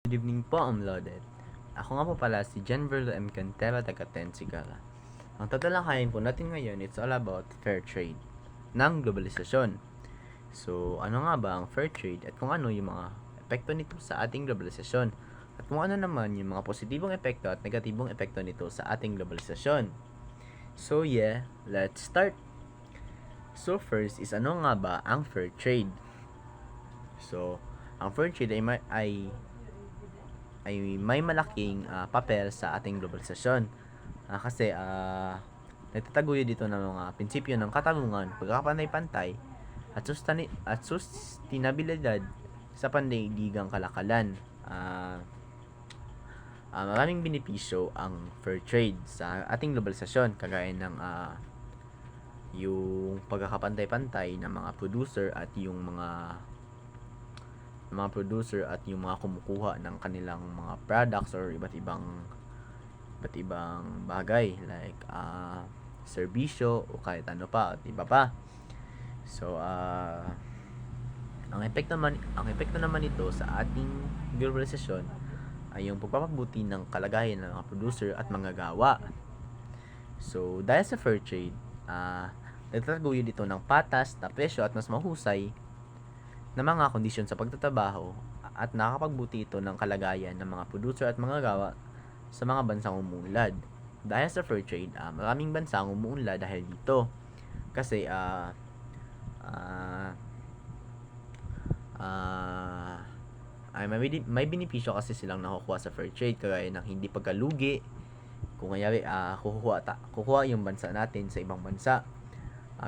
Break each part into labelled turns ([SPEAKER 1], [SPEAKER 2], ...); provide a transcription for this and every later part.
[SPEAKER 1] Good evening po, Loaded. Ako nga po pala si Janverlo M. Cantera, taga Tensigara. Ang tatalakayin po natin ngayon, it's all about fair trade ng globalisasyon. So, ano nga ba ang fair trade at kung ano yung mga epekto nito sa ating globalisasyon? At kung ano naman yung mga positibong epekto at negatibong epekto nito sa ating globalisasyon? So, yeah, let's start! So, first is ano nga ba ang fair trade? So, ang fair trade ay may malaking papel sa ating globalisasyon. Kasi nagtataguyod dito ng mga prinsipyo ng katarungan, pagkakapantay-pantay, at sustainabilidad sa pandaigdigang kalakalan. Maraming benepisyo ang fair trade sa ating globalisasyon, kagaya ng yung pagkakapantay-pantay ng mga producer at yung mga kumukuha ng kanilang mga products or iba't ibang bagay like serbisyo o kahit ano pa at iba pa. So ang epekto naman ito sa ating globalisasyon ay yung pagpapabuti ng kalagayan ng mga producer at manggagawa. So dahil sa fair trade, nagtataguyod dito ng patas na presyo at mas mahusay na mga kondisyon sa pagtatrabaho at nakakapagbuti ito ng kalagayan ng mga producer at manggagawa sa mga bansang umuunlad. Dahil sa fair trade, maraming bansa ang umuunlad dahil dito. Kasi may benepisyo kasi silang nakukuha sa fair trade, kagaya ng hindi pagkalugi. Kung kanyari kukuha yung bansa natin sa ibang bansa,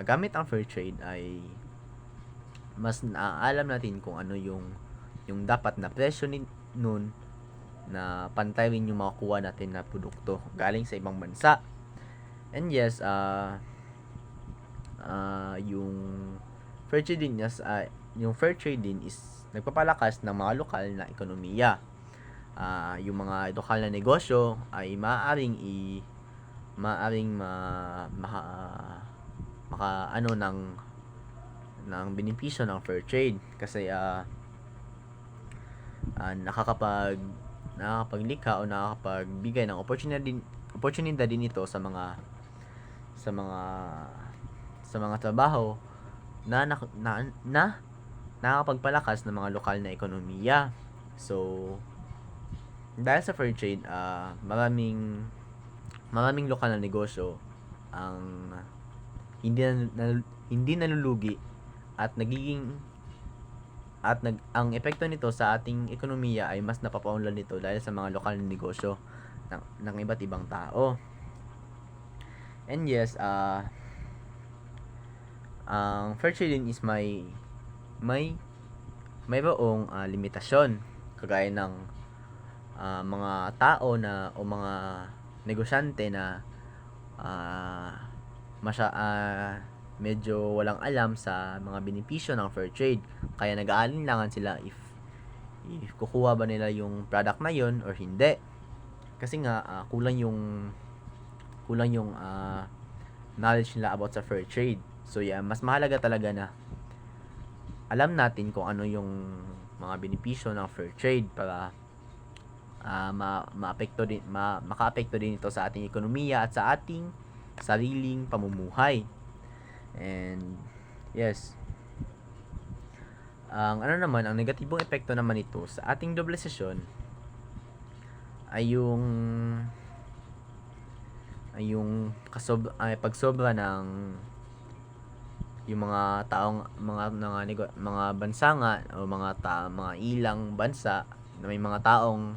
[SPEAKER 1] gamit ang fair trade ay mas naaalam natin kung ano yung dapat na presyo nun na pantay rin yung makukuha natin na produkto galing sa ibang bansa. And yes, yung fair trade din is nagpapalakas ng mga lokal na ekonomiya. Yung mga lokal na negosyo ay maaaring makaano ng benepisyo ng fair trade kasi nakakapaglikha o nakakapagbigay ng oportunidad din ito sa mga trabaho na nakakapagpalakas ng mga lokal na ekonomiya. So dahil sa fair trade, maraming lokal na negosyo ang hindi nalulugi at ang epekto nito sa ating ekonomiya ay mas napapaunlad nito dahil sa mga lokal na negosyo ng iba't ibang tao. And yes, ang fair trade din is mayroong limitasyon, kagaya ng mga tao o mga negosyante na medyo walang alam sa mga benepisyo ng fair trade, kaya nag-aalinlangan sila if kukuha ba nila yung product na yon or hindi, kasi nga kulang yung knowledge nila about sa fair trade. So yeah, mas mahalaga talaga na alam natin kung ano yung mga benepisyo ng fair trade para makaapekto din ito sa ating ekonomiya at sa ating sariling pamumuhay. And yes, ang negatibong epekto naman ito sa ating globalisasyon ay pagsobra ng yung mga bansa nga o mga ilang bansa na may mga taong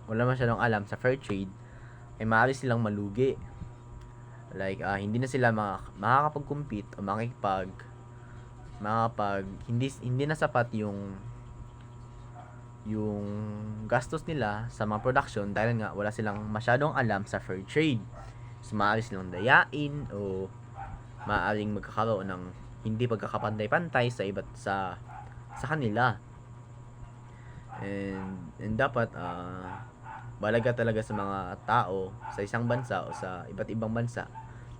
[SPEAKER 1] wala masyadong alam sa fair trade, ay maaari silang malugi. Like hindi na sila makakapag-compete o hindi na sapat yung gastos nila sa mga production dahil nga wala silang masyadong alam sa fair trade. So maaari silang dayain o maaaring magkakaroon ng hindi pagkakapantay-pantay sa kanila. And dapat balaga talaga sa mga tao sa isang bansa o sa iba't ibang bansa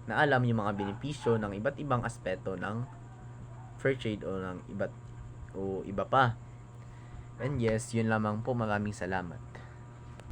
[SPEAKER 1] na alam yung mga benepisyo ng iba't ibang aspeto ng fair trade o iba pa. And yes, yun lamang po. Maraming salamat.